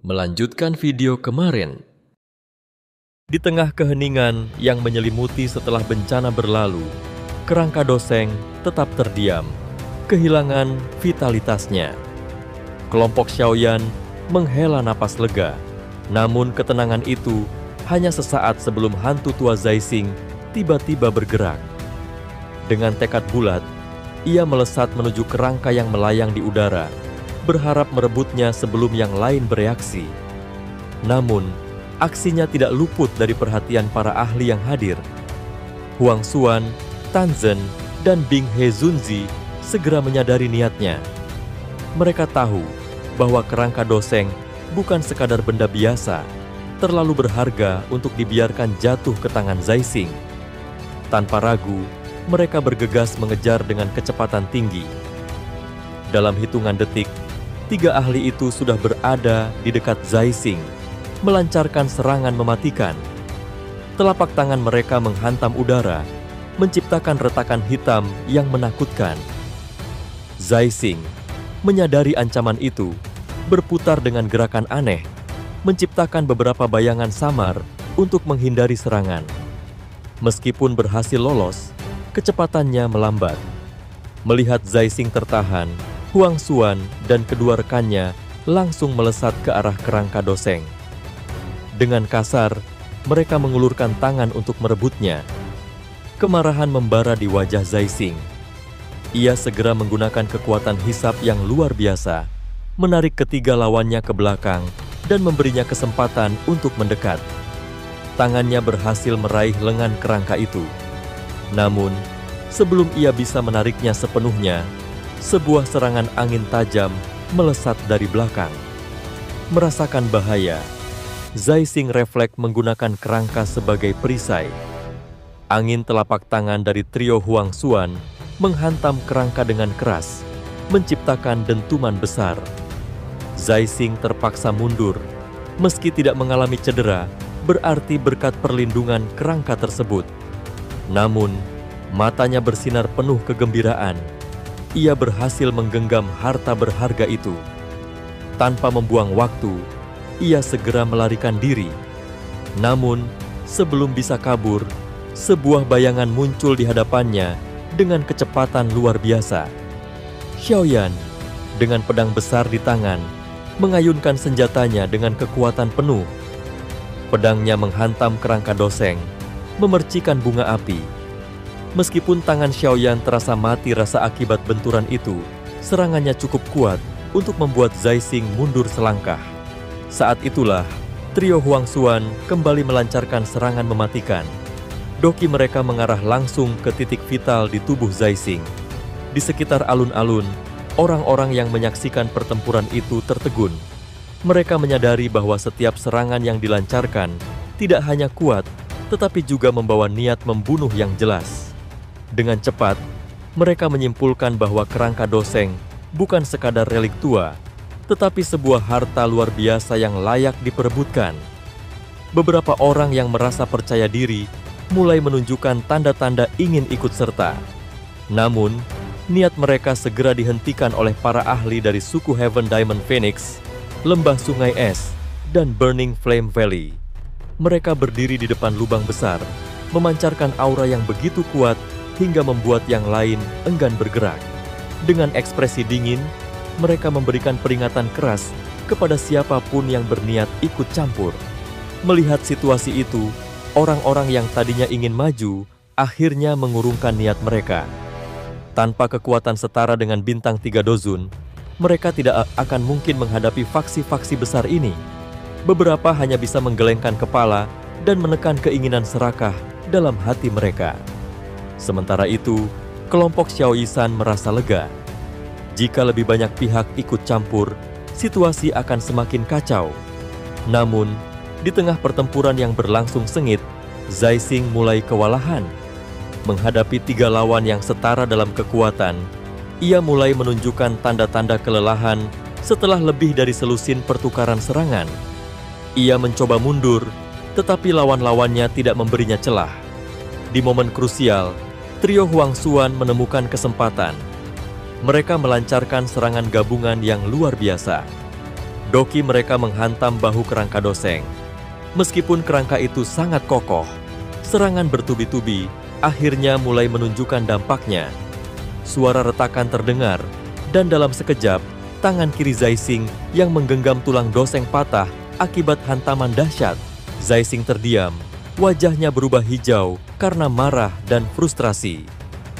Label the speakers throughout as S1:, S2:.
S1: Melanjutkan video kemarin. Di tengah keheningan yang menyelimuti setelah bencana berlalu, kerangka Doseng tetap terdiam, kehilangan vitalitasnya. Kelompok Xiaoyan menghela napas lega, namun ketenangan itu hanya sesaat sebelum hantu tua Zaixing tiba-tiba bergerak. Dengan tekad bulat, ia melesat menuju kerangka yang melayang di udara, berharap merebutnya sebelum yang lain bereaksi. Namun, aksinya tidak luput dari perhatian para ahli yang hadir. Huang Xuan, Tan Zhen, dan Bing He Zunzi segera menyadari niatnya. Mereka tahu bahwa kerangka Doseng bukan sekadar benda biasa, terlalu berharga untuk dibiarkan jatuh ke tangan Zaixing. Tanpa ragu, mereka bergegas mengejar dengan kecepatan tinggi. Dalam hitungan detik, 3 ahli itu sudah berada di dekat Zaixing, melancarkan serangan mematikan. Telapak tangan mereka menghantam udara, menciptakan retakan hitam yang menakutkan. Zaixing menyadari ancaman itu, berputar dengan gerakan aneh, menciptakan beberapa bayangan samar untuk menghindari serangan. Meskipun berhasil lolos, kecepatannya melambat. Melihat Zaixing tertahan, Huang Xuan dan kedua rekannya langsung melesat ke arah kerangka Doseng. Dengan kasar, mereka mengulurkan tangan untuk merebutnya. Kemarahan membara di wajah Zaixing. Ia segera menggunakan kekuatan hisap yang luar biasa, menarik ketiga lawannya ke belakang dan memberinya kesempatan untuk mendekat. Tangannya berhasil meraih lengan kerangka itu. Namun, sebelum ia bisa menariknya sepenuhnya, sebuah serangan angin tajam melesat dari belakang. Merasakan bahaya, Zaixing refleks menggunakan kerangka sebagai perisai. Angin telapak tangan dari trio Huang Xuan menghantam kerangka dengan keras, menciptakan dentuman besar. Zaixing terpaksa mundur, meski tidak mengalami cedera, berarti berkat perlindungan kerangka tersebut. Namun, matanya bersinar penuh kegembiraan. Ia berhasil menggenggam harta berharga itu. Tanpa membuang waktu, ia segera melarikan diri. Namun, sebelum bisa kabur, sebuah bayangan muncul di hadapannya dengan kecepatan luar biasa. Xiaoyan, dengan pedang besar di tangan, mengayunkan senjatanya dengan kekuatan penuh. Pedangnya menghantam kerangka Doseng, memercikan bunga api. Meskipun tangan Xiaoyan terasa mati rasa akibat benturan itu, serangannya cukup kuat untuk membuat Zaixing mundur selangkah. Saat itulah, trio Huang Xuan kembali melancarkan serangan mematikan. Doki mereka mengarah langsung ke titik vital di tubuh Zaixing. Di sekitar alun-alun, orang-orang yang menyaksikan pertempuran itu tertegun. Mereka menyadari bahwa setiap serangan yang dilancarkan tidak hanya kuat, tetapi juga membawa niat membunuh yang jelas. Dengan cepat, mereka menyimpulkan bahwa kerangka Doseng bukan sekadar relik tua, tetapi sebuah harta luar biasa yang layak diperebutkan. Beberapa orang yang merasa percaya diri mulai menunjukkan tanda-tanda ingin ikut serta. Namun, niat mereka segera dihentikan oleh para ahli dari suku Heaven Diamond Phoenix, Lembah Sungai Es, dan Burning Flame Valley. Mereka berdiri di depan lubang besar, memancarkan aura yang begitu kuat hingga membuat yang lain enggan bergerak. Dengan ekspresi dingin, mereka memberikan peringatan keras kepada siapapun yang berniat ikut campur. Melihat situasi itu, orang-orang yang tadinya ingin maju akhirnya mengurungkan niat mereka. Tanpa kekuatan setara dengan bintang 3 Dozun, mereka tidak akan mungkin menghadapi faksi-faksi besar ini. Beberapa hanya bisa menggelengkan kepala dan menekan keinginan serakah dalam hati mereka. Sementara itu, kelompok Xiao Yisan merasa lega. Jika lebih banyak pihak ikut campur, situasi akan semakin kacau. Namun, di tengah pertempuran yang berlangsung sengit, Zaixing mulai kewalahan. Menghadapi 3 lawan yang setara dalam kekuatan, ia mulai menunjukkan tanda-tanda kelelahan setelah lebih dari selusin pertukaran serangan. Ia mencoba mundur, tetapi lawan-lawannya tidak memberinya celah. Di momen krusial, trio Huang Xuan menemukan kesempatan. Mereka melancarkan serangan gabungan yang luar biasa. Doki mereka menghantam bahu kerangka Doseng. Meskipun kerangka itu sangat kokoh, serangan bertubi-tubi akhirnya mulai menunjukkan dampaknya. Suara retakan terdengar, dan dalam sekejap, tangan kiri Zaising yang menggenggam tulang Doseng patah akibat hantaman dahsyat. Zaising terdiam, wajahnya berubah hijau karena marah dan frustrasi.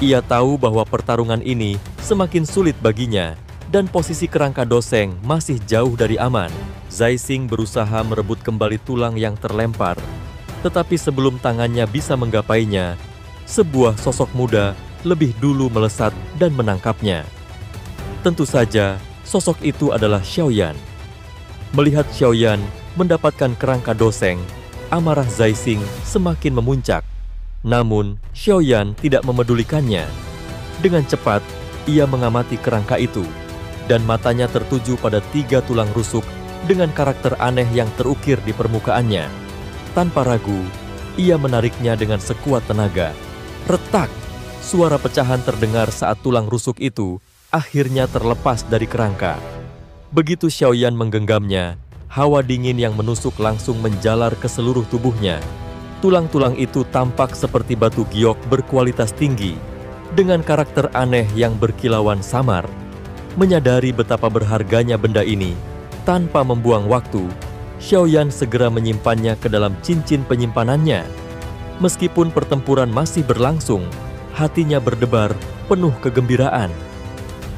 S1: Ia tahu bahwa pertarungan ini semakin sulit baginya, dan posisi kerangka Doseng masih jauh dari aman. Zaising berusaha merebut kembali tulang yang terlempar. Tetapi sebelum tangannya bisa menggapainya, sebuah sosok muda lebih dulu melesat dan menangkapnya. Tentu saja, sosok itu adalah Xiaoyan. Melihat Xiaoyan mendapatkan kerangka Doseng, amarah Zaising semakin memuncak. Namun, Xiaoyan tidak memedulikannya. Dengan cepat, ia mengamati kerangka itu, dan matanya tertuju pada 3 tulang rusuk dengan karakter aneh yang terukir di permukaannya. Tanpa ragu, ia menariknya dengan sekuat tenaga. Retak! Suara pecahan terdengar saat tulang rusuk itu akhirnya terlepas dari kerangka. Begitu Xiaoyan menggenggamnya, hawa dingin yang menusuk langsung menjalar ke seluruh tubuhnya. Tulang-tulang itu tampak seperti batu giok berkualitas tinggi, dengan karakter aneh yang berkilauan samar. Menyadari betapa berharganya benda ini, tanpa membuang waktu, Xiaoyan segera menyimpannya ke dalam cincin penyimpanannya. Meskipun pertempuran masih berlangsung, hatinya berdebar penuh kegembiraan.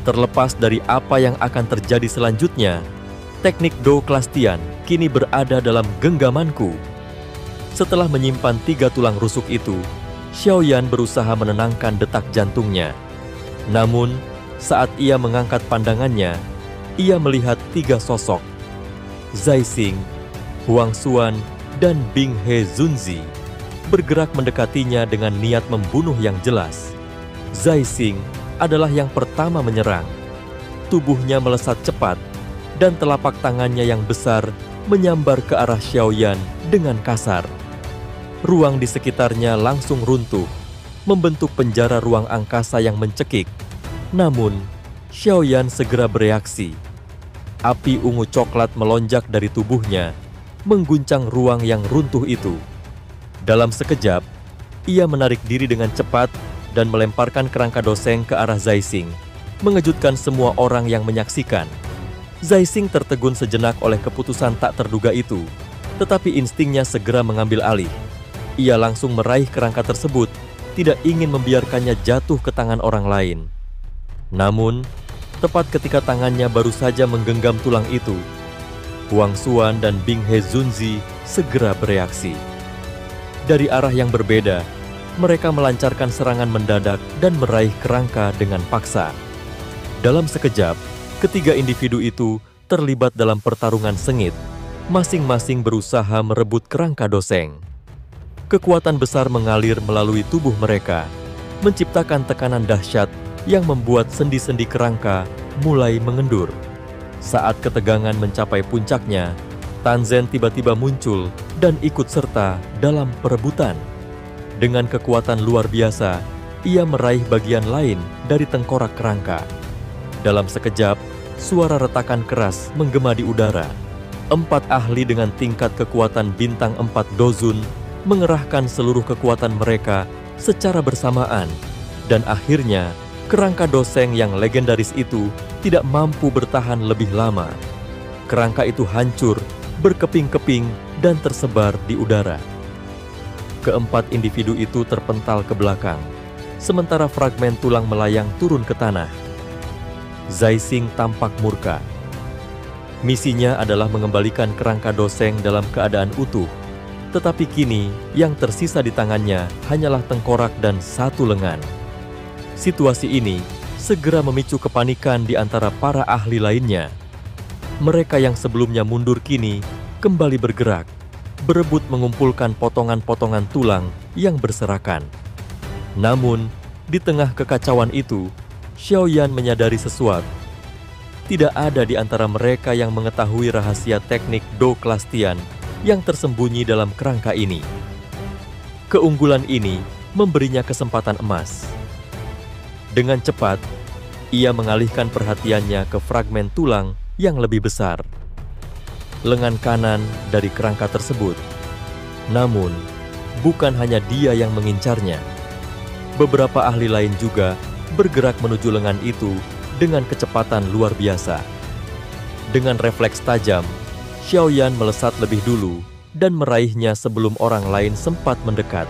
S1: Terlepas dari apa yang akan terjadi selanjutnya, teknik Do kelas Tian kini berada dalam genggamanku. Setelah menyimpan 3 tulang rusuk itu, Xiaoyan berusaha menenangkan detak jantungnya. Namun, saat ia mengangkat pandangannya, ia melihat 3 sosok. Zaising, Huang Xuan, dan Bing He Zunzi bergerak mendekatinya dengan niat membunuh yang jelas. Zaising adalah yang pertama menyerang. Tubuhnya melesat cepat, dan telapak tangannya yang besar menyambar ke arah Xiaoyan dengan kasar. Ruang di sekitarnya langsung runtuh, membentuk penjara ruang angkasa yang mencekik. Namun, Xiaoyan segera bereaksi. Api ungu coklat melonjak dari tubuhnya, mengguncang ruang yang runtuh itu. Dalam sekejap, ia menarik diri dengan cepat dan melemparkan kerangka Doseng ke arah Zaising, mengejutkan semua orang yang menyaksikan. Zaising tertegun sejenak oleh keputusan tak terduga itu, tetapi instingnya segera mengambil alih. Ia langsung meraih kerangka tersebut, tidak ingin membiarkannya jatuh ke tangan orang lain. Namun, tepat ketika tangannya baru saja menggenggam tulang itu, Huang Xuan dan Bing He Zunzi segera bereaksi. Dari arah yang berbeda, mereka melancarkan serangan mendadak dan meraih kerangka dengan paksa. Dalam sekejap, ketiga individu itu terlibat dalam pertarungan sengit, masing-masing berusaha merebut kerangka Doseng. Kekuatan besar mengalir melalui tubuh mereka, menciptakan tekanan dahsyat yang membuat sendi-sendi kerangka mulai mengendur. Saat ketegangan mencapai puncaknya, Tanzhen tiba-tiba muncul dan ikut serta dalam perebutan. Dengan kekuatan luar biasa, ia meraih bagian lain dari tengkorak kerangka. Dalam sekejap, suara retakan keras menggema di udara. 4 ahli dengan tingkat kekuatan bintang 4 Dozun mengerahkan seluruh kekuatan mereka secara bersamaan, dan akhirnya kerangka Doseng yang legendaris itu tidak mampu bertahan lebih lama. Kerangka itu hancur, berkeping-keping, dan tersebar di udara. Keempat individu itu terpental ke belakang, sementara fragmen tulang melayang turun ke tanah. Zaising tampak murka. Misinya adalah mengembalikan kerangka Doseng dalam keadaan utuh, tetapi kini yang tersisa di tangannya hanyalah tengkorak dan 1 lengan. Situasi ini segera memicu kepanikan di antara para ahli lainnya. Mereka yang sebelumnya mundur kini kembali bergerak, berebut mengumpulkan potongan-potongan tulang yang berserakan. Namun, di tengah kekacauan itu, Xiaoyan menyadari sesuatu. Tidak ada di antara mereka yang mengetahui rahasia teknik Do kelas Tian yang tersembunyi dalam kerangka ini. Keunggulan ini memberinya kesempatan emas. Dengan cepat, ia mengalihkan perhatiannya ke fragmen tulang yang lebih besar. lengan kanan dari kerangka tersebut. Namun, bukan hanya dia yang mengincarnya. Beberapa ahli lain juga bergerak menuju lengan itu dengan kecepatan luar biasa. Dengan refleks tajam, Xiaoyan melesat lebih dulu dan meraihnya sebelum orang lain sempat mendekat.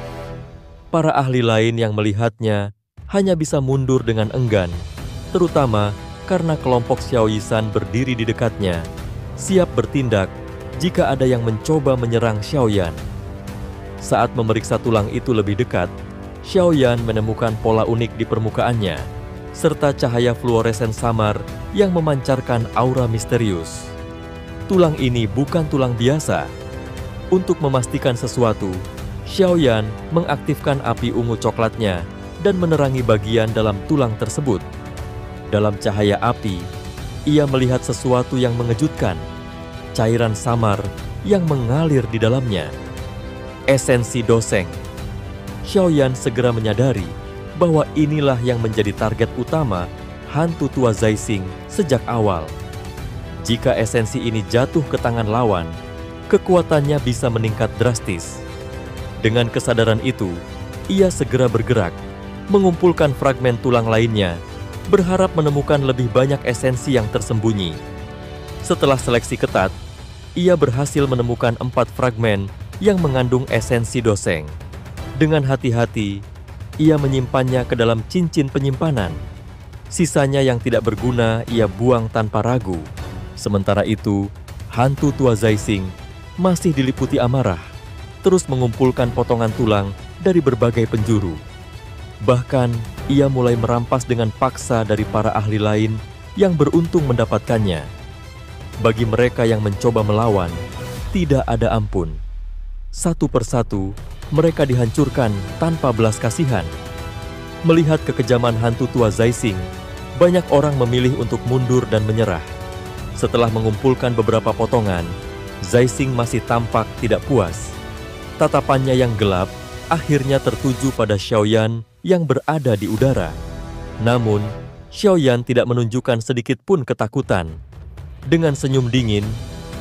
S1: Para ahli lain yang melihatnya hanya bisa mundur dengan enggan, terutama karena kelompok Xiao Yisan berdiri di dekatnya, siap bertindak jika ada yang mencoba menyerang Xiaoyan. Saat memeriksa tulang itu lebih dekat, Xiaoyan menemukan pola unik di permukaannya, serta cahaya fluoresen samar yang memancarkan aura misterius. Tulang ini bukan tulang biasa. Untuk memastikan sesuatu, Xiaoyan mengaktifkan api ungu coklatnya dan menerangi bagian dalam tulang tersebut. Dalam cahaya api, ia melihat sesuatu yang mengejutkan, cairan samar yang mengalir di dalamnya. Esensi doseng. Xiaoyan segera menyadari bahwa inilah yang menjadi target utama hantu tua Zaixing sejak awal. Jika esensi ini jatuh ke tangan lawan, kekuatannya bisa meningkat drastis. Dengan kesadaran itu, ia segera bergerak, mengumpulkan fragmen tulang lainnya, berharap menemukan lebih banyak esensi yang tersembunyi. Setelah seleksi ketat, ia berhasil menemukan 4 fragmen yang mengandung esensi doseng. Dengan hati-hati, ia menyimpannya ke dalam cincin penyimpanan. Sisanya yang tidak berguna ia buang tanpa ragu. Sementara itu, hantu tua Zaixing masih diliputi amarah, terus mengumpulkan potongan tulang dari berbagai penjuru. Bahkan, ia mulai merampas dengan paksa dari para ahli lain yang beruntung mendapatkannya. Bagi mereka yang mencoba melawan, tidak ada ampun. Satu persatu, mereka dihancurkan tanpa belas kasihan. Melihat kekejaman hantu tua Zaixing, banyak orang memilih untuk mundur dan menyerah. Setelah mengumpulkan beberapa potongan, Zaixing masih tampak tidak puas. Tatapannya yang gelap akhirnya tertuju pada Xiaoyan yang berada di udara. Namun, Xiaoyan tidak menunjukkan sedikit pun ketakutan. Dengan senyum dingin,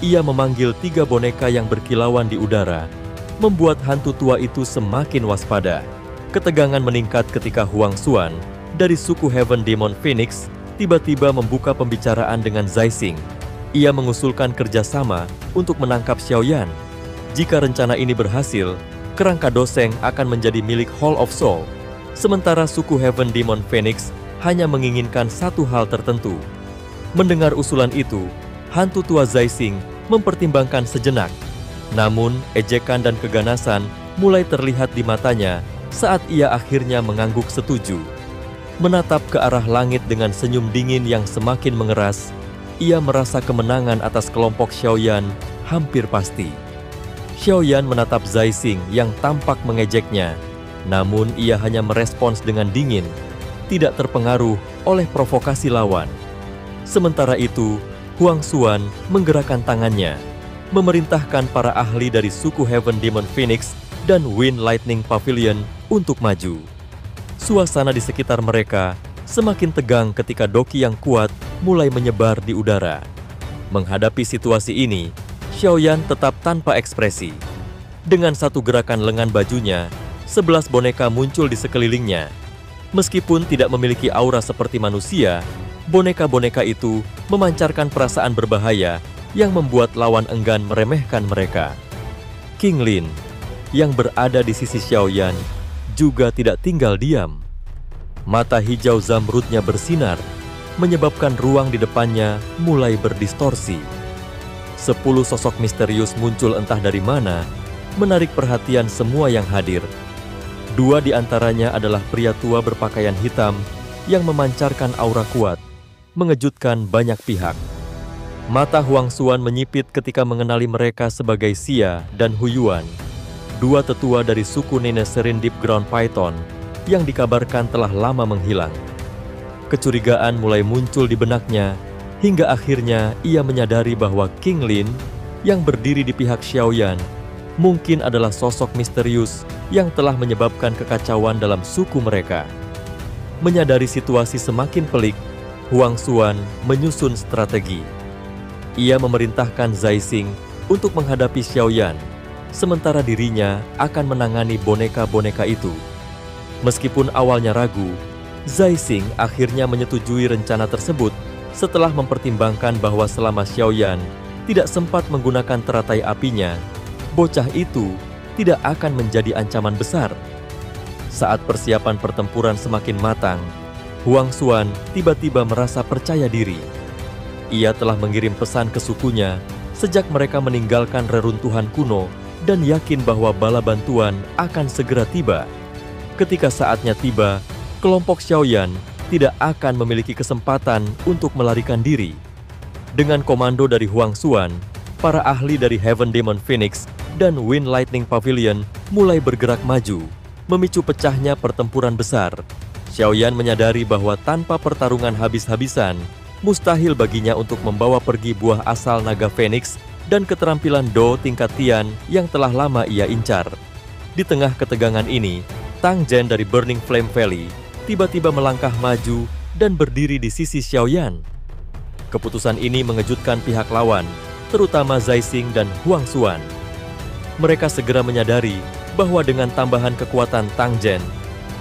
S1: ia memanggil 3 boneka yang berkilauan di udara, membuat hantu tua itu semakin waspada. Ketegangan meningkat ketika Huang Xuan dari suku Heaven Demon Phoenix tiba-tiba membuka pembicaraan dengan Zaixing. Ia mengusulkan kerjasama untuk menangkap Xiaoyan. Jika rencana ini berhasil, kerangka doseng akan menjadi milik Hall of Soul. Sementara suku Heaven Demon Phoenix hanya menginginkan satu hal tertentu. Mendengar usulan itu, hantu tua Zaixing mempertimbangkan sejenak. Namun, ejekan dan keganasan mulai terlihat di matanya saat ia akhirnya mengangguk setuju. Menatap ke arah langit dengan senyum dingin yang semakin mengeras, ia merasa kemenangan atas kelompok Xiaoyan hampir pasti. Xiaoyan menatap Zaixing yang tampak mengejeknya, namun ia hanya merespons dengan dingin, tidak terpengaruh oleh provokasi lawan. Sementara itu, Huang Xuan menggerakkan tangannya, memerintahkan para ahli dari suku Heaven Demon Phoenix dan Wind Lightning Pavilion untuk maju. Suasana di sekitar mereka semakin tegang ketika doki yang kuat mulai menyebar di udara. Menghadapi situasi ini, Xiaoyan tetap tanpa ekspresi. Dengan satu gerakan lengan bajunya, 11 boneka muncul di sekelilingnya. Meskipun tidak memiliki aura seperti manusia, boneka-boneka itu memancarkan perasaan berbahaya yang membuat lawan enggan meremehkan mereka. King Lin, yang berada di sisi Xiaoyan, juga tidak tinggal diam. Mata hijau zamrudnya bersinar, menyebabkan ruang di depannya mulai berdistorsi. 10 sosok misterius muncul entah dari mana, menarik perhatian semua yang hadir. 2 di antaranya adalah pria tua berpakaian hitam yang memancarkan aura kuat, mengejutkan banyak pihak. Mata Huang Xuan menyipit ketika mengenali mereka sebagai Xia dan Huyuan, 2 tetua dari suku Nenek Serendip Ground Python yang dikabarkan telah lama menghilang. Kecurigaan mulai muncul di benaknya, hingga akhirnya ia menyadari bahwa King Lin yang berdiri di pihak Xiaoyan mungkin adalah sosok misterius yang telah menyebabkan kekacauan dalam suku mereka. Menyadari situasi semakin pelik, Huang Xuan menyusun strategi. Ia memerintahkan Zai Xing untuk menghadapi Xiaoyan, sementara dirinya akan menangani boneka-boneka itu. Meskipun awalnya ragu, Zai Xing akhirnya menyetujui rencana tersebut setelah mempertimbangkan bahwa selama Xiaoyan tidak sempat menggunakan teratai apinya, bocah itu tidak akan menjadi ancaman besar. Saat persiapan pertempuran semakin matang, Huang Xuan tiba-tiba merasa percaya diri. Ia telah mengirim pesan ke sukunya sejak mereka meninggalkan reruntuhan kuno dan yakin bahwa bala bantuan akan segera tiba. Ketika saatnya tiba, kelompok Xiaoyan tidak akan memiliki kesempatan untuk melarikan diri. Dengan komando dari Huang Xuan, para ahli dari Heaven Demon Phoenix dan Wind Lightning Pavilion mulai bergerak maju, memicu pecahnya pertempuran besar. Xiaoyan menyadari bahwa tanpa pertarungan habis-habisan, mustahil baginya untuk membawa pergi buah asal naga Phoenix dan keterampilan Do tingkat Tian yang telah lama ia incar. Di tengah ketegangan ini, Tang Zhen dari Burning Flame Valley tiba-tiba melangkah maju dan berdiri di sisi Xiaoyan. Keputusan ini mengejutkan pihak lawan, terutama Zai Xing dan Huang Xuan. Mereka segera menyadari bahwa dengan tambahan kekuatan Tang Zhen,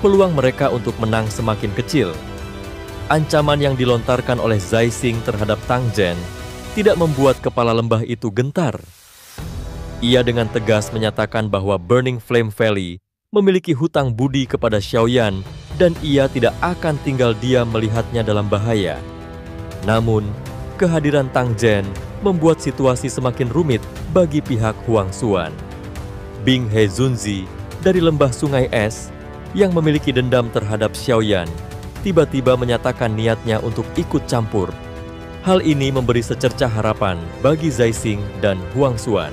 S1: peluang mereka untuk menang semakin kecil. Ancaman yang dilontarkan oleh Zai Xing terhadap Tang Zhen tidak membuat kepala lembah itu gentar. Ia dengan tegas menyatakan bahwa Burning Flame Valley memiliki hutang budi kepada Xiaoyan dan ia tidak akan tinggal diam melihatnya dalam bahaya. Namun, kehadiran Tang Zhen membuat situasi semakin rumit bagi pihak Huang Xuan. Bing He Zunzi dari lembah Sungai Es yang memiliki dendam terhadap Xiaoyan tiba-tiba menyatakan niatnya untuk ikut campur. Hal ini memberi secercah harapan bagi Zai Xing dan Huang Xuan.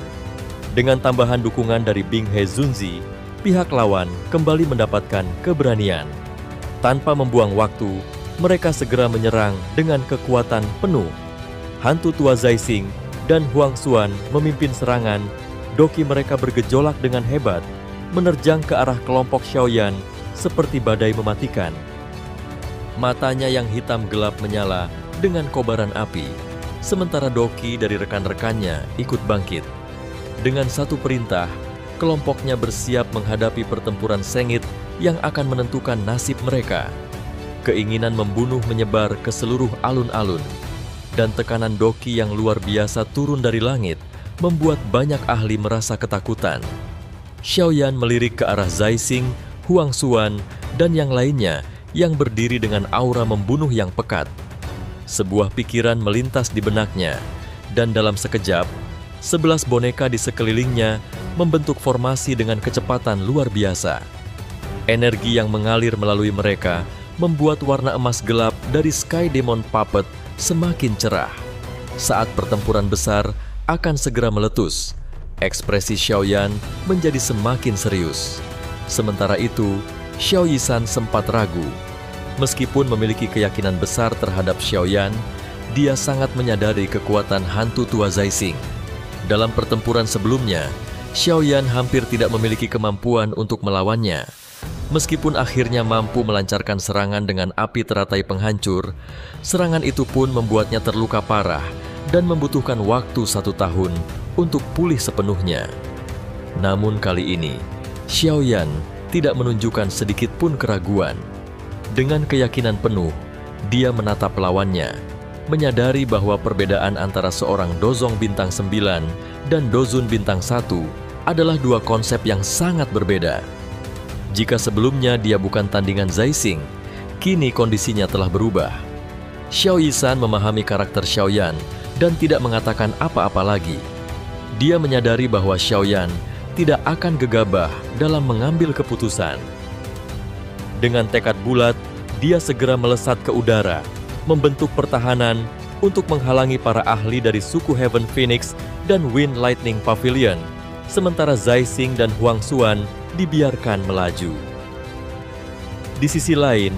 S1: Dengan tambahan dukungan dari Bing He Zunzi, pihak lawan kembali mendapatkan keberanian. Tanpa membuang waktu, mereka segera menyerang dengan kekuatan penuh. Hantu tua Zai Xing dan Huang Xuan memimpin serangan. Doki mereka bergejolak dengan hebat, menerjang ke arah kelompok Xiaoyan seperti badai mematikan. Matanya yang hitam gelap menyala dengan kobaran api, sementara Doki dari rekan-rekannya ikut bangkit. Dengan satu perintah, kelompoknya bersiap menghadapi pertempuran sengit yang akan menentukan nasib mereka. Keinginan membunuh menyebar ke seluruh alun-alun, dan tekanan Doki yang luar biasa turun dari langit membuat banyak ahli merasa ketakutan. Xiaoyan melirik ke arah Zai Xing, Huang Xuan, dan yang lainnya yang berdiri dengan aura membunuh yang pekat. Sebuah pikiran melintas di benaknya, dan dalam sekejap, 11 boneka di sekelilingnya membentuk formasi dengan kecepatan luar biasa. Energi yang mengalir melalui mereka membuat warna emas gelap dari Sky Demon Puppet semakin cerah. Saat pertempuran besar akan segera meletus, ekspresi Xiaoyan menjadi semakin serius. Sementara itu, Xiao Yisan sempat ragu. Meskipun memiliki keyakinan besar terhadap Xiaoyan, dia sangat menyadari kekuatan hantu tua Zai Xing. Dalam pertempuran sebelumnya, Xiaoyan hampir tidak memiliki kemampuan untuk melawannya. Meskipun akhirnya mampu melancarkan serangan dengan api teratai penghancur, serangan itu pun membuatnya terluka parah dan membutuhkan waktu 1 tahun untuk pulih sepenuhnya. Namun kali ini, Xiaoyan tidak menunjukkan sedikit pun keraguan. Dengan keyakinan penuh, dia menatap lawannya, menyadari bahwa perbedaan antara seorang Dozong Bintang 9 dan Dozun Bintang 1 adalah dua konsep yang sangat berbeda. Jika sebelumnya dia bukan tandingan Zai Xing, kini kondisinya telah berubah. Xiao Yisan memahami karakter Xiaoyan dan tidak mengatakan apa-apa lagi. Dia menyadari bahwa Xiaoyan tidak akan gegabah dalam mengambil keputusan. Dengan tekad bulat, dia segera melesat ke udara, membentuk pertahanan untuk menghalangi para ahli dari suku Heaven Phoenix dan Wind Lightning Pavilion, sementara Zai Xing dan Huang Xuan dibiarkan melaju. Di sisi lain,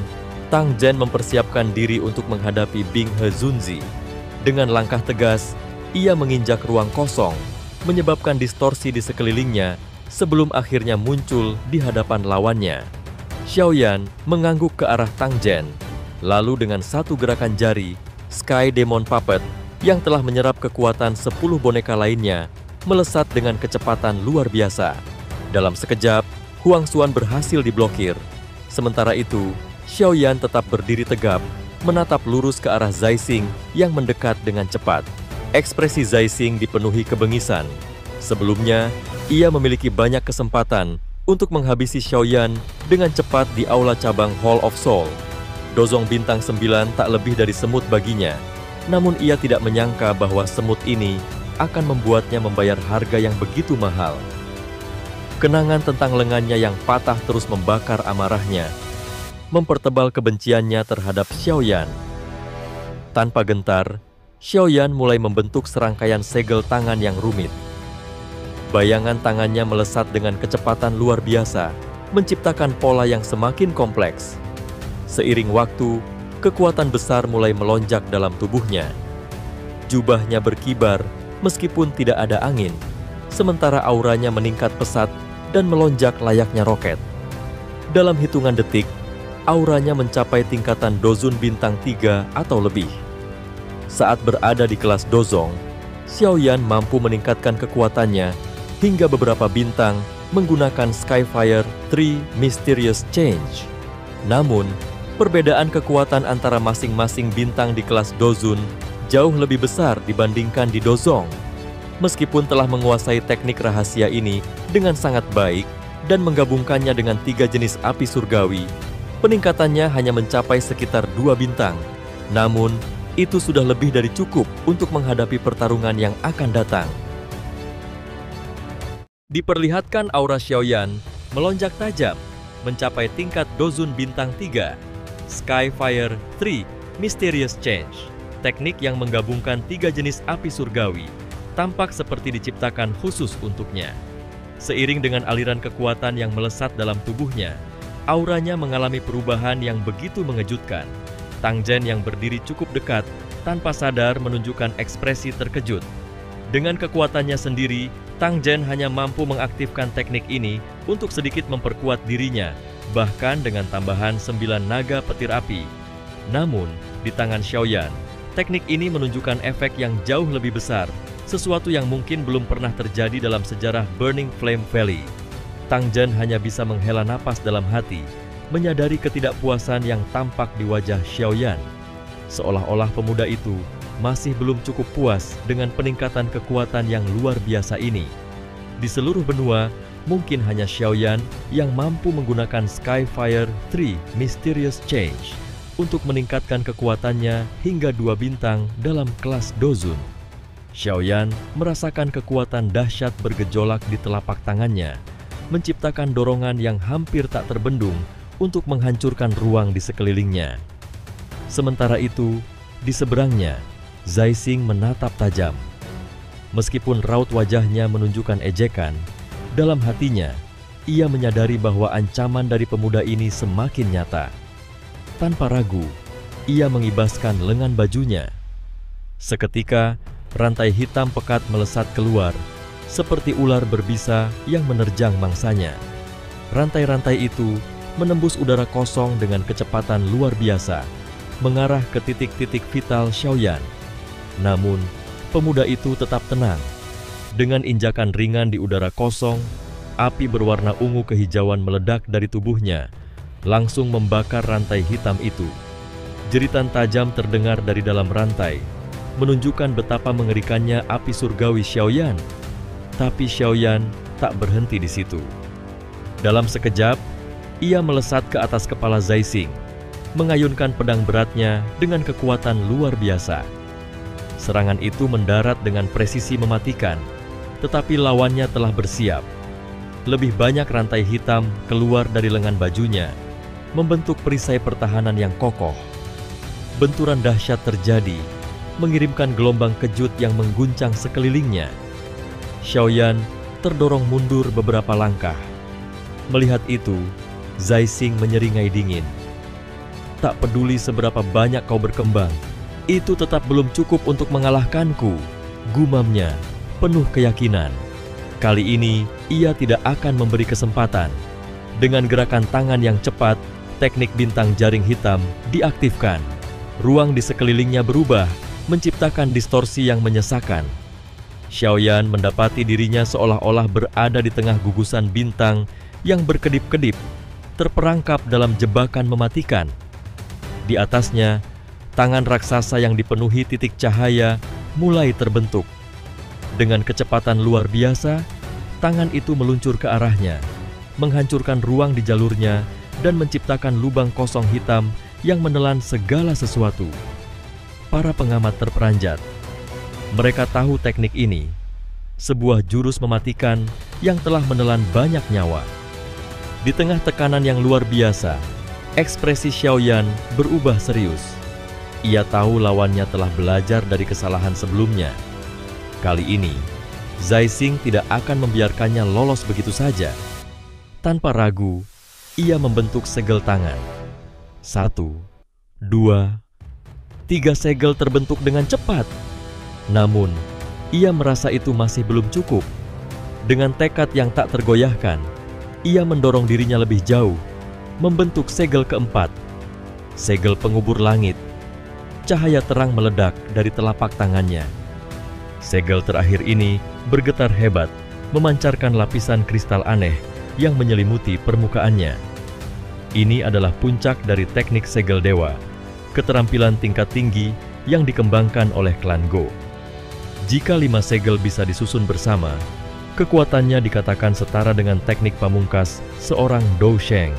S1: Tang Zhen mempersiapkan diri untuk menghadapi Bing He Zunzi. Dengan langkah tegas, ia menginjak ruang kosong, menyebabkan distorsi di sekelilingnya sebelum akhirnya muncul di hadapan lawannya. Xiaoyan mengangguk ke arah Tang Zhen, lalu dengan satu gerakan jari, Sky Demon Puppet yang telah menyerap kekuatan 10 boneka lainnya melesat dengan kecepatan luar biasa. Dalam sekejap, Huang Xuan berhasil diblokir. Sementara itu, Xiaoyan tetap berdiri tegap, menatap lurus ke arah Zai Xing yang mendekat dengan cepat. Ekspresi Zai Xing dipenuhi kebengisan. Sebelumnya, ia memiliki banyak kesempatan untuk menghabisi Xiaoyan dengan cepat di aula cabang Hall of Soul. Dozong bintang 9 tak lebih dari semut baginya, namun ia tidak menyangka bahwa semut ini akan membuatnya membayar harga yang begitu mahal. Kenangan tentang lengannya yang patah terus membakar amarahnya, mempertebal kebenciannya terhadap Xiaoyan. Tanpa gentar, Xiaoyan mulai membentuk serangkaian segel tangan yang rumit. Bayangan tangannya melesat dengan kecepatan luar biasa, menciptakan pola yang semakin kompleks. Seiring waktu, kekuatan besar mulai melonjak dalam tubuhnya. Jubahnya berkibar meskipun tidak ada angin, sementara auranya meningkat pesat dan melonjak layaknya roket. Dalam hitungan detik, auranya mencapai tingkatan Dozun bintang 3 atau lebih. Saat berada di kelas Dozong, Xiaoyan mampu meningkatkan kekuatannya hingga beberapa bintang menggunakan Skyfire 3 Mysterious Change. Namun, perbedaan kekuatan antara masing-masing bintang di kelas Dozun jauh lebih besar dibandingkan di Dozong. Meskipun telah menguasai teknik rahasia ini dengan sangat baik dan menggabungkannya dengan 3 jenis api surgawi, peningkatannya hanya mencapai sekitar 2 bintang. Namun, itu sudah lebih dari cukup untuk menghadapi pertarungan yang akan datang. Diperlihatkan aura Xiaoyan melonjak tajam, mencapai tingkat Dozun bintang 3, Skyfire 3 Mysterious Change. Teknik yang menggabungkan 3 jenis api surgawi, tampak seperti diciptakan khusus untuknya. Seiring dengan aliran kekuatan yang melesat dalam tubuhnya, auranya mengalami perubahan yang begitu mengejutkan. Tang Zhen yang berdiri cukup dekat, tanpa sadar menunjukkan ekspresi terkejut. Dengan kekuatannya sendiri, Tang Zhen hanya mampu mengaktifkan teknik ini untuk sedikit memperkuat dirinya, bahkan dengan tambahan 9 naga petir api. Namun, di tangan Xiaoyan, teknik ini menunjukkan efek yang jauh lebih besar, sesuatu yang mungkin belum pernah terjadi dalam sejarah Burning Flame Valley. Tang Zhen hanya bisa menghela napas dalam hati, menyadari ketidakpuasan yang tampak di wajah Xiaoyan. Seolah-olah pemuda itu masih belum cukup puas dengan peningkatan kekuatan yang luar biasa ini. Di seluruh benua, mungkin hanya Xiaoyan yang mampu menggunakan Skyfire 3 Mysterious Change untuk meningkatkan kekuatannya hingga 2 bintang dalam kelas Dozun. Xiaoyan merasakan kekuatan dahsyat bergejolak di telapak tangannya, menciptakan dorongan yang hampir tak terbendung untuk menghancurkan ruang di sekelilingnya. Sementara itu, di seberangnya, Zai Xing menatap tajam. Meskipun raut wajahnya menunjukkan ejekan, dalam hatinya, ia menyadari bahwa ancaman dari pemuda ini semakin nyata. Tanpa ragu, ia mengibaskan lengan bajunya. Seketika, rantai hitam pekat melesat keluar, seperti ular berbisa yang menerjang mangsanya. Rantai-rantai itu menembus udara kosong dengan kecepatan luar biasa, mengarah ke titik-titik vital Xiaoyan. Namun, pemuda itu tetap tenang. Dengan injakan ringan di udara kosong, api berwarna ungu kehijauan meledak dari tubuhnya, langsung membakar rantai hitam itu. Jeritan tajam terdengar dari dalam rantai, menunjukkan betapa mengerikannya api surgawi Xiaoyan. Tapi Xiaoyan tak berhenti di situ. Dalam sekejap, ia melesat ke atas kepala Zai Xing, mengayunkan pedang beratnya dengan kekuatan luar biasa. Serangan itu mendarat dengan presisi mematikan, tetapi lawannya telah bersiap. Lebih banyak rantai hitam keluar dari lengan bajunya, membentuk perisai pertahanan yang kokoh. Benturan dahsyat terjadi, mengirimkan gelombang kejut yang mengguncang sekelilingnya. Xiaoyan terdorong mundur beberapa langkah. Melihat itu, Zai Xing menyeringai dingin. Tak peduli seberapa banyak kau berkembang, itu tetap belum cukup untuk mengalahkanku, gumamnya, penuh keyakinan. Kali ini, ia tidak akan memberi kesempatan. Dengan gerakan tangan yang cepat, teknik bintang jaring hitam diaktifkan. Ruang di sekelilingnya berubah, menciptakan distorsi yang menyesakan. Xiaoyan mendapati dirinya seolah-olah berada di tengah gugusan bintang yang berkedip-kedip, terperangkap dalam jebakan mematikan. Di atasnya, tangan raksasa yang dipenuhi titik cahaya mulai terbentuk. Dengan kecepatan luar biasa, tangan itu meluncur ke arahnya, menghancurkan ruang di jalurnya dan menciptakan lubang kosong hitam yang menelan segala sesuatu. Para pengamat terperanjat. Mereka tahu teknik ini, sebuah jurus mematikan yang telah menelan banyak nyawa. Di tengah tekanan yang luar biasa, ekspresi Xiaoyan berubah serius. Ia tahu lawannya telah belajar dari kesalahan sebelumnya. Kali ini, Zai Xing tidak akan membiarkannya lolos begitu saja. Tanpa ragu, ia membentuk segel tangan. 1, 2, 3 segel terbentuk dengan cepat. Namun, ia merasa itu masih belum cukup. Dengan tekad yang tak tergoyahkan, ia mendorong dirinya lebih jauh, membentuk segel keempat. Segel pengubur langit. Cahaya terang meledak dari telapak tangannya. Segel terakhir ini bergetar hebat, memancarkan lapisan kristal aneh yang menyelimuti permukaannya. Ini adalah puncak dari teknik segel dewa, keterampilan tingkat tinggi yang dikembangkan oleh klan Go. Jika 5 segel bisa disusun bersama, kekuatannya dikatakan setara dengan teknik pamungkas seorang Dou Sheng.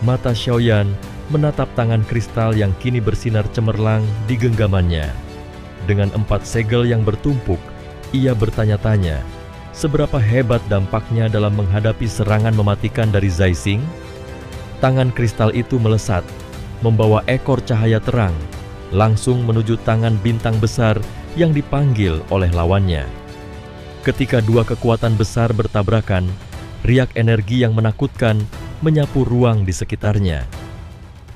S1: Mata Xiaoyan menatap tangan kristal yang kini bersinar cemerlang di genggamannya. Dengan 4 segel yang bertumpuk, ia bertanya-tanya, seberapa hebat dampaknya dalam menghadapi serangan mematikan dari Zai Xing? Tangan kristal itu melesat, membawa ekor cahaya terang, langsung menuju tangan bintang besar yang dipanggil oleh lawannya. Ketika 2 kekuatan besar bertabrakan, riak energi yang menakutkan menyapu ruang di sekitarnya.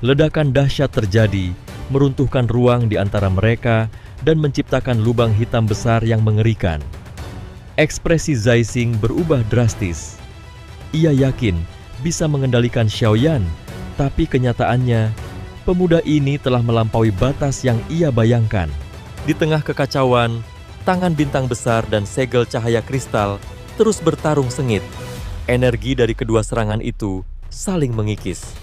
S1: Ledakan dahsyat terjadi, meruntuhkan ruang di antara mereka dan menciptakan lubang hitam besar yang mengerikan. Ekspresi Zai Xing berubah drastis. Ia yakin bisa mengendalikan Xiaoyan, tapi kenyataannya, pemuda ini telah melampaui batas yang ia bayangkan. Di tengah kekacauan, tangan bintang besar dan segel cahaya kristal terus bertarung sengit. Energi dari kedua serangan itu saling mengikis,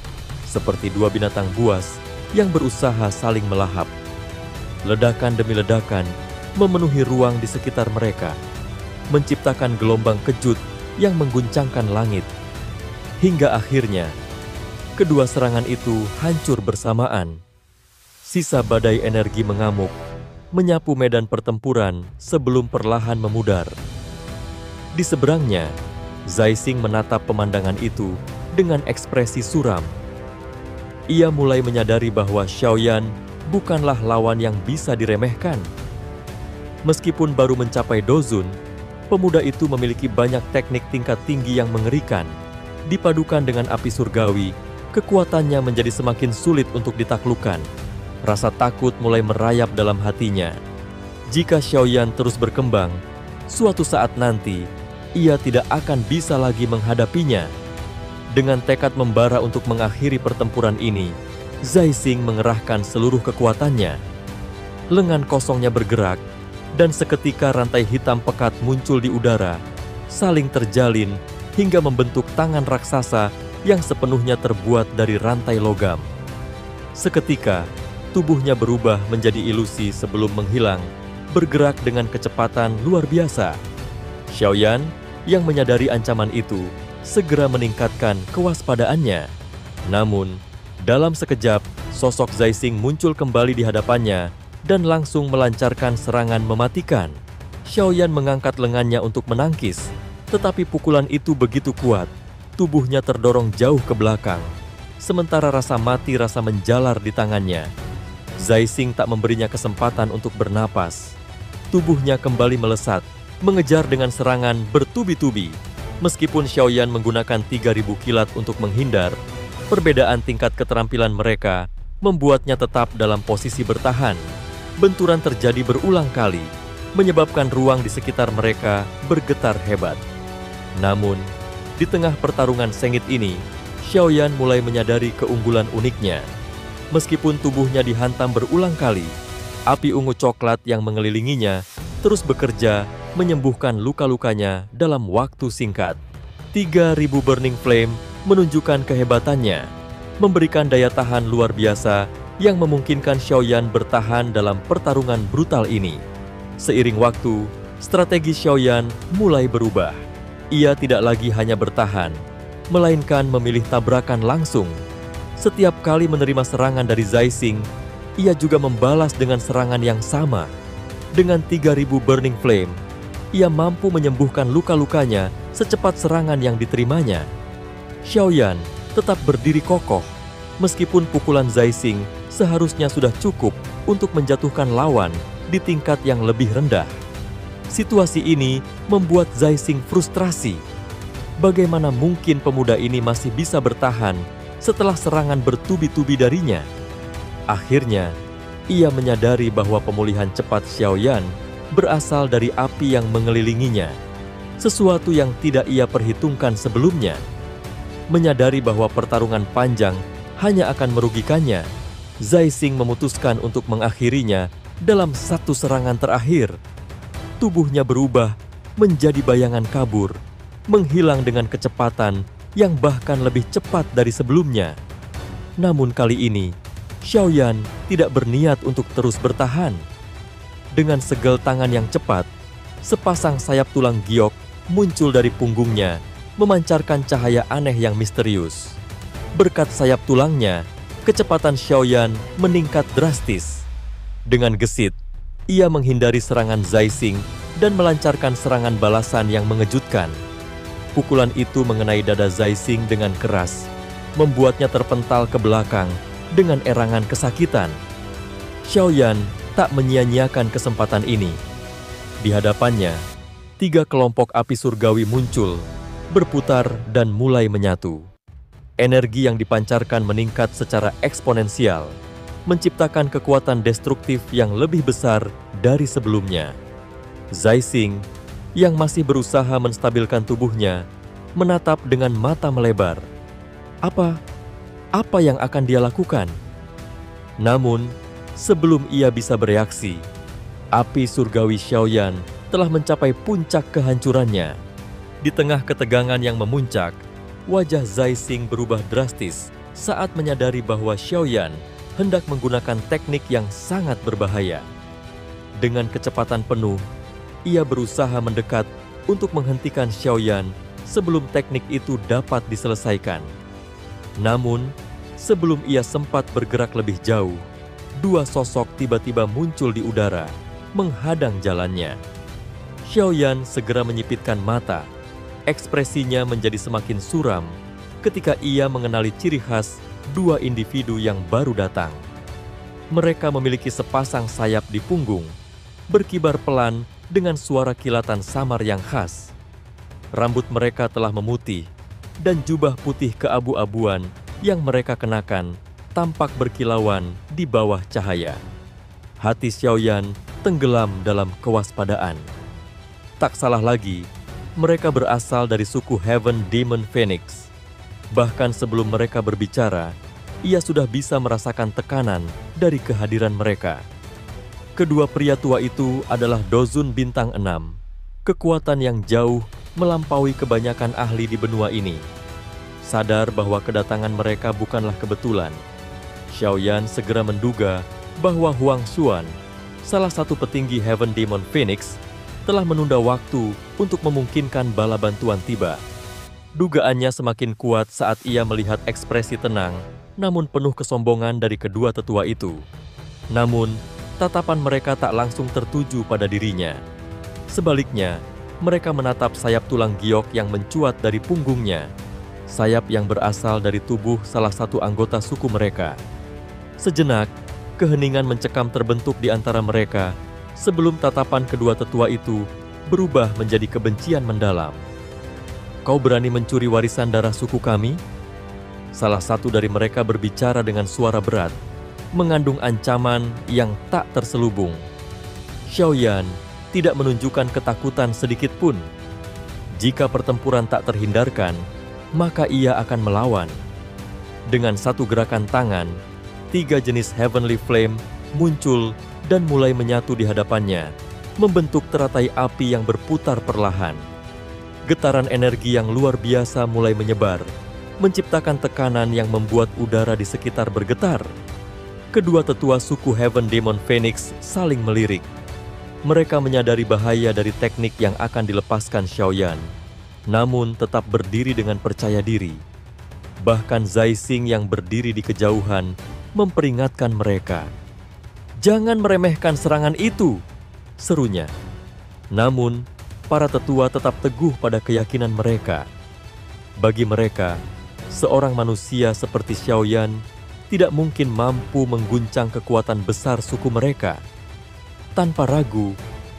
S1: seperti 2 binatang buas yang berusaha saling melahap. Ledakan demi ledakan memenuhi ruang di sekitar mereka, menciptakan gelombang kejut yang mengguncangkan langit. Hingga akhirnya, kedua serangan itu hancur bersamaan. Sisa badai energi mengamuk, menyapu medan pertempuran sebelum perlahan memudar. Di seberangnya, Zai Xing menatap pemandangan itu dengan ekspresi suram. Ia mulai menyadari bahwa Xiaoyan bukanlah lawan yang bisa diremehkan. Meskipun baru mencapai Dozun, pemuda itu memiliki banyak teknik tingkat tinggi yang mengerikan. Dipadukan dengan api surgawi, kekuatannya menjadi semakin sulit untuk ditaklukkan. Rasa takut mulai merayap dalam hatinya. Jika Xiaoyan terus berkembang, suatu saat nanti, ia tidak akan bisa lagi menghadapinya. Dengan tekad membara untuk mengakhiri pertempuran ini, Zai Xing mengerahkan seluruh kekuatannya. Lengan kosongnya bergerak, dan seketika rantai hitam pekat muncul di udara, saling terjalin hingga membentuk tangan raksasa yang sepenuhnya terbuat dari rantai logam. Seketika, tubuhnya berubah menjadi ilusi sebelum menghilang, bergerak dengan kecepatan luar biasa. Xiaoyan yang menyadari ancaman itu segera meningkatkan kewaspadaannya. Namun, dalam sekejap, sosok Zai Xing muncul kembali di hadapannya dan langsung melancarkan serangan mematikan. Xiaoyan mengangkat lengannya untuk menangkis, tetapi pukulan itu begitu kuat, tubuhnya terdorong jauh ke belakang. Sementara rasa mati rasa menjalar di tangannya. Zai Xing tak memberinya kesempatan untuk bernapas. Tubuhnya kembali melesat, mengejar dengan serangan bertubi-tubi. Meskipun Xiaoyan menggunakan 3.000 kilat untuk menghindar, perbedaan tingkat keterampilan mereka membuatnya tetap dalam posisi bertahan. Benturan terjadi berulang kali, menyebabkan ruang di sekitar mereka bergetar hebat. Namun, di tengah pertarungan sengit ini, Xiaoyan mulai menyadari keunggulan uniknya. Meskipun tubuhnya dihantam berulang kali, Api ungu coklat yang mengelilinginya terus bekerja menyembuhkan luka-lukanya dalam waktu singkat. 3.000 burning flame menunjukkan kehebatannya, memberikan daya tahan luar biasa yang memungkinkan Xiaoyan bertahan dalam pertarungan brutal ini. Seiring waktu, strategi Xiaoyan mulai berubah. Ia tidak lagi hanya bertahan, melainkan memilih tabrakan langsung. Setiap kali menerima serangan dari Zai Xing, ia juga membalas dengan serangan yang sama. Dengan 3.000 burning flame, ia mampu menyembuhkan luka-lukanya secepat serangan yang diterimanya. Xiaoyan tetap berdiri kokoh, meskipun pukulan Zai Xing seharusnya sudah cukup untuk menjatuhkan lawan di tingkat yang lebih rendah. Situasi ini membuat Zai Xing frustrasi. Bagaimana mungkin pemuda ini masih bisa bertahan setelah serangan bertubi-tubi darinya? Akhirnya, ia menyadari bahwa pemulihan cepat Xiaoyan berasal dari api yang mengelilinginya, sesuatu yang tidak ia perhitungkan sebelumnya. Menyadari bahwa pertarungan panjang hanya akan merugikannya, Zai Xing memutuskan untuk mengakhirinya dalam satu serangan terakhir. Tubuhnya berubah menjadi bayangan kabur, menghilang dengan kecepatan yang bahkan lebih cepat dari sebelumnya. Namun kali ini, Xiaoyan tidak berniat untuk terus bertahan. Dengan segel tangan yang cepat, sepasang sayap tulang giok muncul dari punggungnya, memancarkan cahaya aneh yang misterius. Berkat sayap tulangnya, kecepatan Xiaoyan meningkat drastis. Dengan gesit, ia menghindari serangan Zai Xing dan melancarkan serangan balasan yang mengejutkan. Pukulan itu mengenai dada Zai Xing dengan keras, membuatnya terpental ke belakang dengan erangan kesakitan. Xiaoyan tak menyia-nyiakan kesempatan ini. Di hadapannya, 3 kelompok api surgawi muncul, berputar dan mulai menyatu. Energi yang dipancarkan meningkat secara eksponensial, menciptakan kekuatan destruktif yang lebih besar dari sebelumnya. Zai Xing, yang masih berusaha menstabilkan tubuhnya, menatap dengan mata melebar. Apa yang akan dia lakukan? Namun, sebelum ia bisa bereaksi, api surgawi Xiaoyan telah mencapai puncak kehancurannya. Di tengah ketegangan yang memuncak, wajah Zai Xing berubah drastis saat menyadari bahwa Xiaoyan hendak menggunakan teknik yang sangat berbahaya. Dengan kecepatan penuh, ia berusaha mendekat untuk menghentikan Xiaoyan sebelum teknik itu dapat diselesaikan. Namun, sebelum ia sempat bergerak lebih jauh, 2 sosok tiba-tiba muncul di udara, menghadang jalannya. Xiaoyan segera menyipitkan mata. Ekspresinya menjadi semakin suram ketika ia mengenali ciri khas 2 individu yang baru datang. Mereka memiliki sepasang sayap di punggung, berkibar pelan dengan suara kilatan samar yang khas. Rambut mereka telah memutih, dan jubah putih keabu-abuan yang mereka kenakan tampak berkilauan di bawah cahaya. Hati Xiaoyan tenggelam dalam kewaspadaan. Tak salah lagi, mereka berasal dari suku Heaven Demon Phoenix. Bahkan sebelum mereka berbicara, ia sudah bisa merasakan tekanan dari kehadiran mereka. Kedua pria tua itu adalah Dozun Bintang 6, kekuatan yang jauh melampaui kebanyakan ahli di benua ini. Sadar bahwa kedatangan mereka bukanlah kebetulan, Xiaoyan segera menduga bahwa Huang Xuan, salah satu petinggi Heaven Demon Phoenix, telah menunda waktu untuk memungkinkan bala bantuan tiba. Dugaannya semakin kuat saat ia melihat ekspresi tenang namun penuh kesombongan dari kedua tetua itu. Namun, tatapan mereka tak langsung tertuju pada dirinya. Sebaliknya, mereka menatap sayap tulang giok yang mencuat dari punggungnya, sayap yang berasal dari tubuh salah satu anggota suku mereka. Sejenak, keheningan mencekam terbentuk di antara mereka sebelum tatapan kedua tetua itu berubah menjadi kebencian mendalam. "Kau berani mencuri warisan darah suku kami?" Salah satu dari mereka berbicara dengan suara berat, mengandung ancaman yang tak terselubung. Xiaoyan tidak menunjukkan ketakutan sedikit pun. Jika pertempuran tak terhindarkan, maka ia akan melawan. Dengan satu gerakan tangan, 3 jenis Heavenly Flame muncul dan mulai menyatu di hadapannya, membentuk teratai api yang berputar perlahan. Getaran energi yang luar biasa mulai menyebar, menciptakan tekanan yang membuat udara di sekitar bergetar. Kedua tetua suku Heaven Demon Phoenix saling melirik. Mereka menyadari bahaya dari teknik yang akan dilepaskan Xiaoyan, namun tetap berdiri dengan percaya diri. Bahkan Zai Xing yang berdiri di kejauhan memperingatkan mereka. "Jangan meremehkan serangan itu," serunya. Namun, para tetua tetap teguh pada keyakinan mereka. Bagi mereka, seorang manusia seperti Xiaoyan tidak mungkin mampu mengguncang kekuatan besar suku mereka. Tanpa ragu,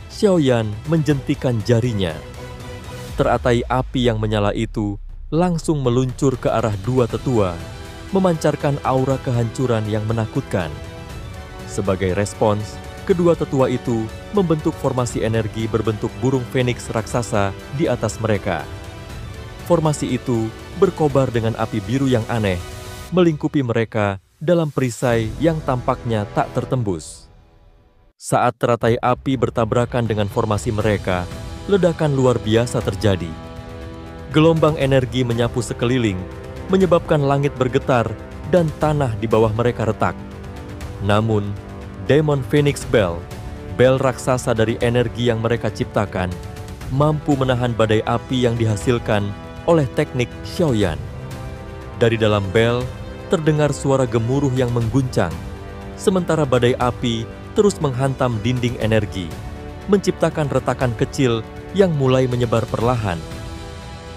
S1: Xiaoyan menjentikan jarinya. Teratai api yang menyala itu langsung meluncur ke arah dua tetua, memancarkan aura kehancuran yang menakutkan. Sebagai respons, kedua tetua itu membentuk formasi energi berbentuk burung Phoenix raksasa di atas mereka. Formasi itu berkobar dengan api biru yang aneh, melingkupi mereka dalam perisai yang tampaknya tak tertembus. Saat teratai api bertabrakan dengan formasi mereka, ledakan luar biasa terjadi. Gelombang energi menyapu sekeliling, menyebabkan langit bergetar dan tanah di bawah mereka retak. Namun, Demon Phoenix Bell, bel raksasa dari energi yang mereka ciptakan, mampu menahan badai api yang dihasilkan oleh teknik Xiaoyan. Dari dalam bel, terdengar suara gemuruh yang mengguncang, sementara badai api terus menghantam dinding energi, menciptakan retakan kecil yang mulai menyebar perlahan.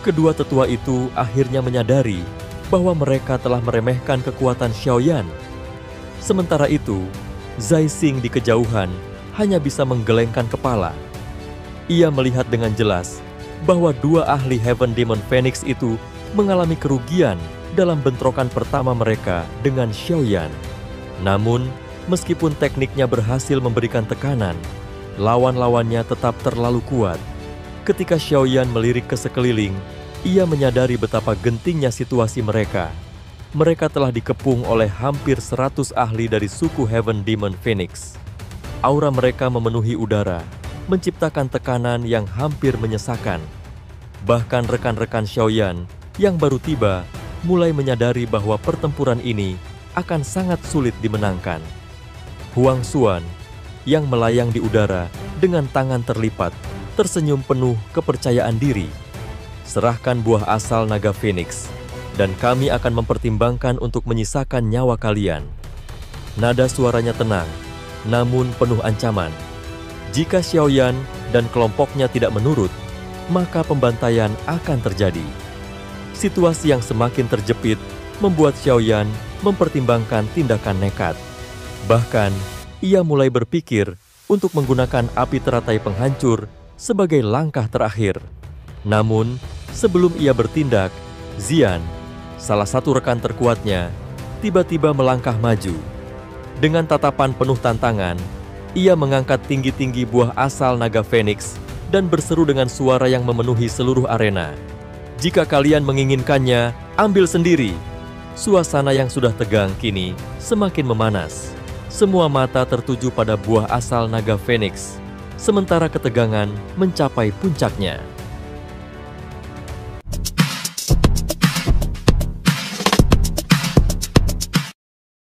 S1: Kedua tetua itu akhirnya menyadari bahwa mereka telah meremehkan kekuatan Xiaoyan. Sementara itu, Zai Xing di kejauhan hanya bisa menggelengkan kepala. Ia melihat dengan jelas bahwa dua ahli Heaven Demon Phoenix itu mengalami kerugian dalam bentrokan pertama mereka dengan Xiaoyan. Namun, meskipun tekniknya berhasil memberikan tekanan, lawan-lawannya tetap terlalu kuat. Ketika Xiaoyan melirik ke sekeliling, ia menyadari betapa gentingnya situasi mereka. Mereka telah dikepung oleh hampir 100 ahli dari suku Heaven Demon Phoenix. Aura mereka memenuhi udara, menciptakan tekanan yang hampir menyesakan. Bahkan rekan-rekan Xiaoyan yang baru tiba mulai menyadari bahwa pertempuran ini akan sangat sulit dimenangkan. Huang Xuan yang melayang di udara dengan tangan terlipat, tersenyum penuh kepercayaan diri. "Serahkan buah asal naga Phoenix, dan kami akan mempertimbangkan untuk menyisakan nyawa kalian." Nada suaranya tenang, namun penuh ancaman. Jika Xiaoyan dan kelompoknya tidak menurut, maka pembantaian akan terjadi. Situasi yang semakin terjepit membuat Xiaoyan mempertimbangkan tindakan nekat. Bahkan, ia mulai berpikir untuk menggunakan api teratai penghancur sebagai langkah terakhir. Namun, sebelum ia bertindak, Xian, salah satu rekan terkuatnya, tiba-tiba melangkah maju. Dengan tatapan penuh tantangan, ia mengangkat tinggi-tinggi buah asal naga Phoenix dan berseru dengan suara yang memenuhi seluruh arena. "Jika kalian menginginkannya, ambil sendiri." Suasana yang sudah tegang kini semakin memanas. Semua mata tertuju pada buah asal naga Phoenix, sementara ketegangan mencapai puncaknya.